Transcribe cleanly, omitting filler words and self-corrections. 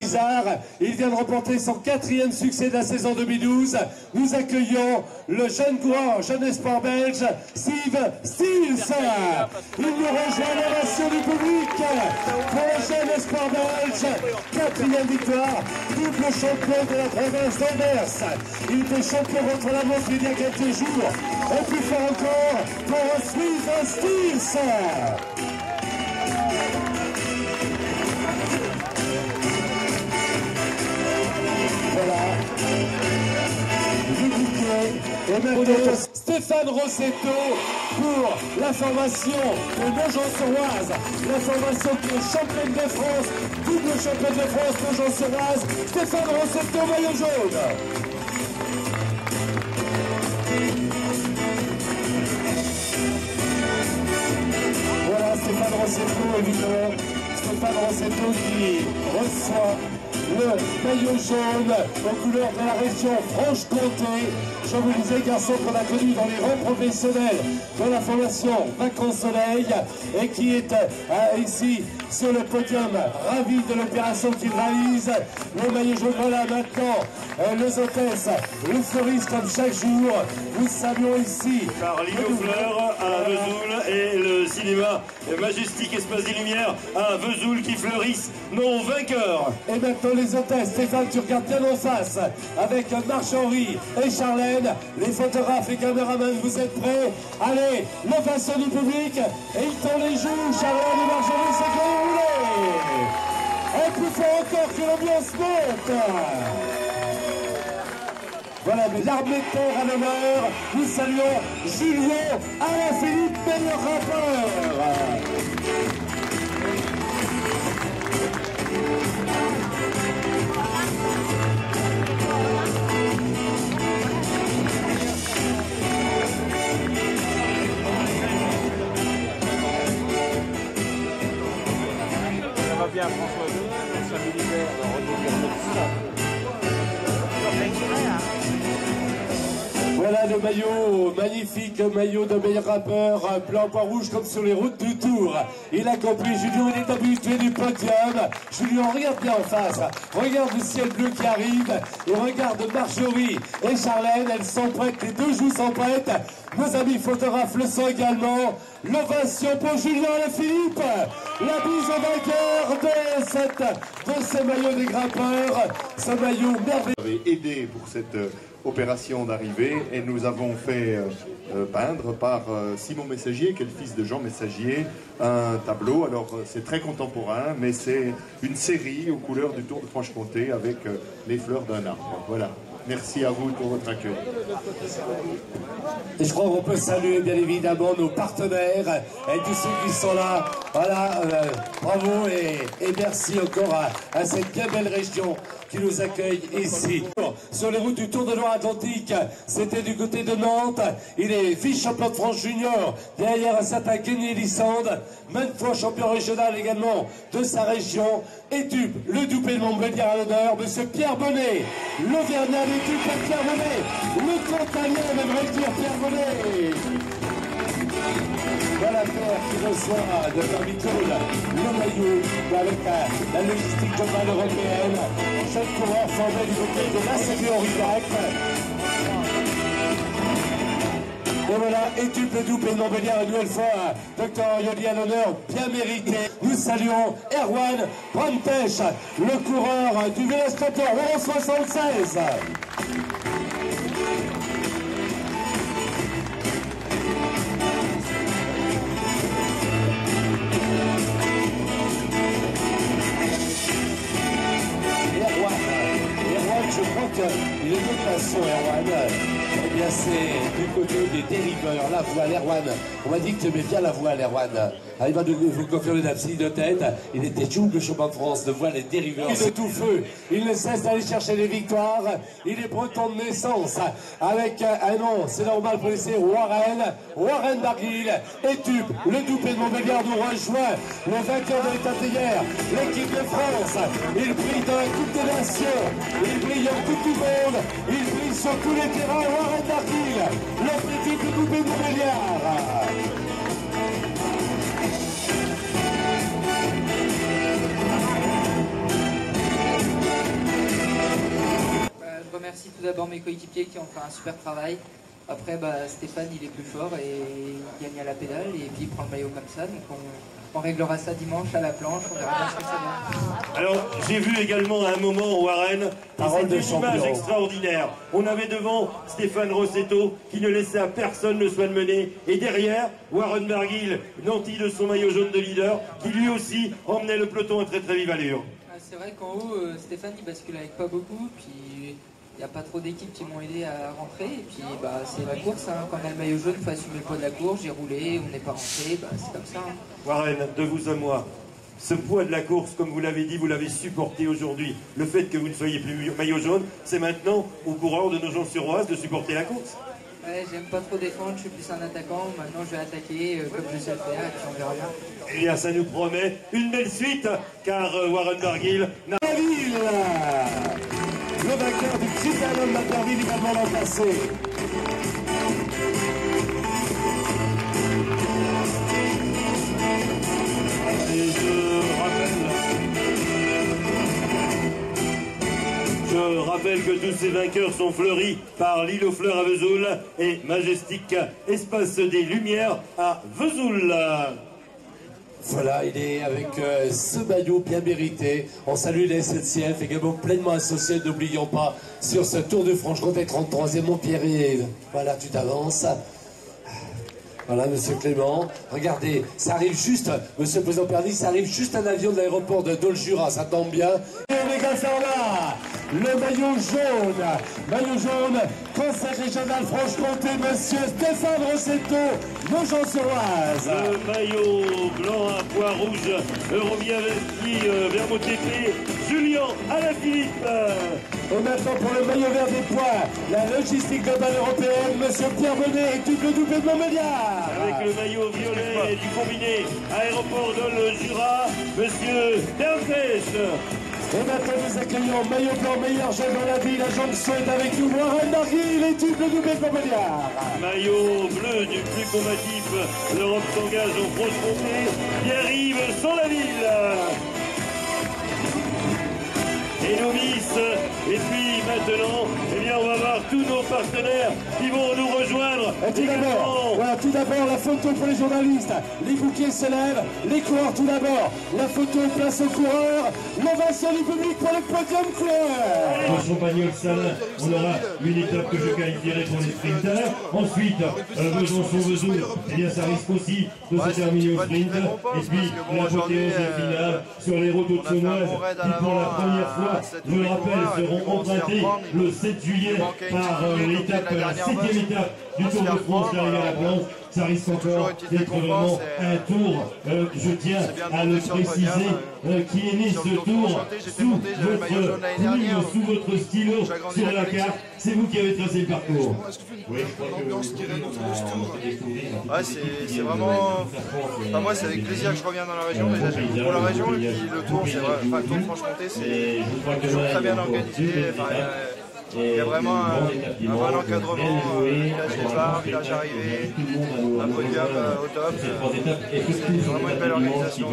Isard. Il vient de remporter son 4e succès de la saison 2012. Nous accueillons le jeune coureur, jeune espoir belge, Steve Stills. Il nous rejoint l'ovation du public pour le jeune espoir belge. 4e victoire, double champion de la province d'Anvers. Il était champion contre la montre il y a quelques jours. Et plus fort encore pour Steve Stills. Voilà. Et maintenant, Stéphane Rossetto pour la formation de Nogent-sur-Oise. La formation qui est championne de France, double championne de France Nogent-sur-Oise. Stéphane Rossetto, maillot jaune. Voilà Stéphane Rossetto, évidemment. Stéphane Rossetto qui reçoit le maillot jaune aux couleurs de la région Franche-Comté. Je vous disais, garçon qu'on a connu dans les rangs professionnels de la formation Vacances Soleil et qui est ici sur le podium, ravi de l'opération qu'il réalise. Le maillot jaune, voilà maintenant les hôtesses, le fleurissent comme chaque jour. Nous saluons ici par Lino Fleur à Vesoul et le cinéma Majestic Espace des Lumières à Vesoul qui fleurissent nos vainqueurs. Et maintenant les hôtesses, Stéphane, tu regardes bien en face avec Marc-Henri et Charlène. Les photographes, les caméramans, vous êtes prêts? Allez, l'ovation du public et ils tournent les joues. Charlène et Marc-Henri, c'est que vous voulez. Et plus fort encore que l'ambiance monte. Voilà, l'armée de terre à l'honneur. Nous saluons Julien Alain-Philippe, meilleur rappeur. Ça va bien, François II, l'ancien militaire, de redevenir médecin. Voilà le maillot, magnifique maillot de meilleur rappeur, blanc, pas rouge comme sur les routes du Tour. Il a compris, Julien, il est habitué du podium. Julien, regarde bien en face, regarde le ciel bleu qui arrive, et regarde Marjorie et Charlène, elles sont prêtes, les deux joues sont prêtes. Nos amis photographes le sont également. L'ovation pour Julien Alain-Philippe, la bise au vainqueur de ce maillot des grimpeurs, ce maillot merveilleux. Vous avez aidé pour cette opération d'arrivée et nous avons fait peindre par Simon Messagier, qui est le fils de Jean Messagier, un tableau. Alors c'est très contemporain, mais c'est une série aux couleurs du Tour de Franche-Comté avec les fleurs d'un arbre. Voilà. Merci à vous pour votre accueil. Et je crois qu'on peut saluer bien évidemment nos partenaires et tous ceux qui sont là. Voilà, bravo et merci encore à cette bien belle région qui nous accueille ici. Sur les routes du Tour de Loire-Atlantique, c'était du côté de Nantes. Il est vice-champion de France junior, derrière un certain Kenny Lissande, maintes fois champion régional également de sa région. Étupe, le Doupé de Montbéliard à l'honneur, monsieur Pierre Bonnet. L'Auvergnat d'étupe à Pierre Bonnet. Le Cantalien, j'aimerais dire Pierre Bonnet. Voilà Pierre qui reçoit de Barbicole le maillot avec la logistique globale européenne. Chaque coureur formé du côté de la Série Aurillac. Et voilà, étude le Doupé de Montbéliard une nouvelle fois, Dr Yoli à l'honneur, bien mérité. Nous saluons Erwan Brantech, le coureur du Véloscoteur Euro 76. Je crois qu'il est de façon, Erwan. Eh bien, c'est du côté des dériveurs, la voile, Erwan. On m'a dit que tu aimais bien la voile, Erwan. Il va vous confirmer la psy de tête. Il était double champion de France de voile et dériveurs. Il est tout feu. Il ne cesse d'aller chercher les victoires. Il est breton de naissance. Avec un nom, c'est normal pour laisser Warren Barguil. Étude, le Doupé de Montbéliard nous rejoint. Le vainqueur de l'étape d'hier, l'équipe de France. Il brille dans la Coupe des Nations. Il brille en Coupe du Monde. Il brille sur tous les terrains. Warren Barguil, l'autre équipe du Doupé de Montbéliard. remercie tout d'abord mes coéquipiers qui ont fait un super travail. Après, Stéphane, il est plus fort et il gagne à la pédale et puis il prend le maillot comme ça. Donc on réglera ça dimanche à la planche, on verra bien ce que ça donne. Alors, j'ai vu également à un moment Warren, c'était une image extraordinaire. On avait devant Stéphane Rossetto qui ne laissait à personne le soin de mener. Et derrière, Warren Barguil, nanti de son maillot jaune de leader, qui lui aussi emmenait le peloton à très très vive allure. C'est vrai qu'en haut, Stéphane, il bascule avec pas beaucoup. Puis il n'y a pas trop d'équipes qui m'ont aidé à rentrer. Et puis c'est la course, hein. Quand on a le maillot jaune, il faut assumer le poids de la course. J'ai roulé, on n'est pas rentré, c'est comme ça. Hein. Warren, de vous à moi, ce poids de la course, comme vous l'avez dit, vous l'avez supporté aujourd'hui. Le fait que vous ne soyez plus maillot jaune, c'est maintenant aux coureurs de Nogent-sur-Oise de supporter la course. Ouais, j'aime pas trop défendre, je suis plus un attaquant. Maintenant, je vais attaquer comme je sais le faire et puis on verra bien. Eh bien, ça nous promet une belle suite, car Warren Barguil n'a La ville, le vainqueur du Critérium de Malherbe également l'an passé. Et je rappelle que tous ces vainqueurs sont fleuris par l'île aux fleurs à Vesoul et Majestic Espace des Lumières à Vesoul. Voilà, il est avec ce maillot bien mérité. On salue les SNCF, également pleinement associés, n'oublions pas, sur ce Tour de Franche-Comté 33e, mon Pierre-Yves. Voilà, tu t'avances. Voilà, monsieur Clément. Regardez, ça arrive juste, monsieur le président Perny, ça arrive juste un avion de l'aéroport de Dole-Jura, ça tombe bien. Et les gars sont là, le maillot jaune, conseil régional Franche-Comté, monsieur Stéphane Rossetto, Nogent-sur-Oise. Le maillot blanc à pois rouge, Eurobien Vesti, Vermont-TP, Julien Alaphilippe. Et maintenant pour le maillot vert des pois, la logistique globale européenne, monsieur Pierre Bonnet et double de Montbéliard. Avec le maillot violet du combiné aéroport Dole-Jura, monsieur Derfesch. Et maintenant nous accueillons maillot blanc, meilleur jeune dans la ville, la jonction est avec nous, Warren Barguil et double de Montbéliard. Maillot bleu du plus combatif, l'Europe s'engage en Franche-Comté, Pierre-Yves sans la ville. Et Novice, et puis maintenant, eh bien on va voir tous nos partenaires qui vont nous rejoindre. Et tout d'abord, la photo pour les journalistes. Les bouquets se lèvent, les coureurs tout d'abord. La photo place aux coureurs. L'ovation du public pour le podium coureur. En Champagnol-Salles, on aura une étape que je qualifierai pour les sprinters. Ensuite, Besançon-Vesoul, eh bien ça risque aussi de se terminer au sprint. Et puis l'apothéose finale sur les routes auxonnoises qui pour la première fois, je le rappelle, seront empruntées le 7 juillet par l'étape, la 7e étape du Tour de France, l'arrivée à la planche. Ça risque encore d'être vraiment un tour, je tiens à le préciser, qui est né ce tour sous votre plume, sous votre stylo sur la carte. C'est vous qui avez tracé le parcours. Oui, l'ambiance qui règne autour de ce tour. Ouais, c'est vraiment. Enfin, moi, c'est avec plaisir que je reviens dans la région. Déjà, j'aime beaucoup la région. Et puis le tour, c'est vrai. Enfin, le tour de Franche-Comté, c'est toujours très bien organisé. Enfin, il y a vraiment un bon encadrement, village départ, village arrivée, un podium au top. C'est vraiment une belle organisation.